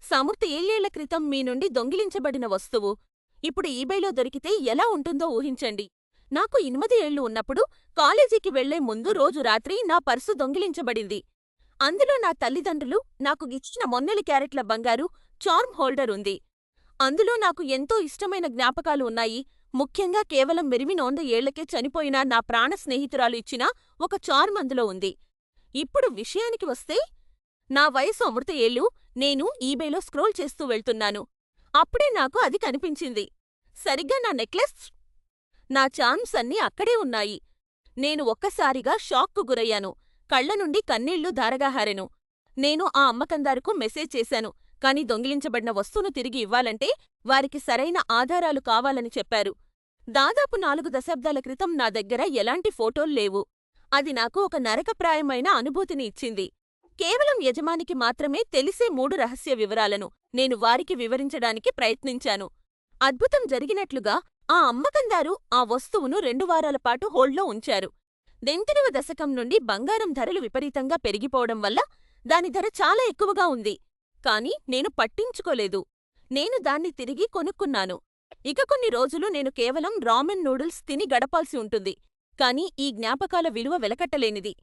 సమృద్ధి ఏళ్లేళ్ల క్రితం మీ నుండి దొంగిలించబడిన వస్తువు ఇప్పుడు ఈబేలో దొరికితే ఎలా ఉంటుందో ఊహించండి. నాకు 8 ఏళ్లు ఉన్నప్పుడు కాలేజీకి వెళ్లే ముందు రోజు రాత్రి నా పర్సు దొంగిలించబడింది. అందులో నా తల్లిదండ్రులు నాకు ఇచ్చిన మొన్నెలి క్యారెట్ల బంగారు చార్మ్ హోల్డర్ ఉంది. అందులో నాకు ఎంతో ఇష్టమైన జ్ఞాపకాలు ఉన్నాయి. ముఖ్యంగా కేవలం 8 ఏళ్లకే చనిపోయిన నా ప్రాణ స్నేహితురాలు ఇచ్చిన ఒక చార్మ్ అందులో ఉంది. ఇప్పుడు విషయానికి వస్తే, నా వయసు అమృత ఏళ్లు. నేను ఈబేలో స్క్రోల్ చేస్తూ వెళ్తున్నాను. అప్పుడే నాకు అది కనిపించింది. సరిగ్గా నా నెక్లెస్, నా చార్మ్స్ అన్నీ అక్కడే ఉన్నాయి. నేను ఒక్కసారిగా షాక్కు గురయ్యాను. కళ్ళ నుండి కన్నీళ్లు ధారగాహారెను. నేను ఆ అమ్మకందారుకు మెసేజ్ చేశాను, కాని దొంగిలించబడిన వస్తువును తిరిగి ఇవ్వాలంటే వారికి సరైన ఆధారాలు కావాలని చెప్పారు. దాదాపు 4 దశాబ్దాల క్రితం నా దగ్గర ఎలాంటి ఫోటోలు లేవు. అది నాకు ఒక నరకప్రాయమైన అనుభూతిని ఇచ్చింది. కేవలం యజమానికి మాత్రమే తెలిసే 3 రహస్య వివరాలను నేను వారికి వివరించడానికి ప్రయత్నించాను. అద్భుతం జరిగినట్లుగా ఆ అమ్మకందారు ఆ వస్తువును 2 వారాల పాటు హోల్డ్లో ఉంచారు. 8వ దశకం నుండి బంగారం ధరలు విపరీతంగా పెరిగిపోవడం వల్ల దాని ధర చాలా ఎక్కువగా ఉంది. కాని నేను పట్టించుకోలేదు. నేను దాన్ని తిరిగి కొనుక్కున్నాను. ఇక కొన్ని రోజులు నేను కేవలం రామెన్ నూడిల్స్ తిని గడపాల్సి ఉంటుంది. కాని ఈ జ్ఞాపకాల విలువ వెలకట్టలేనిది.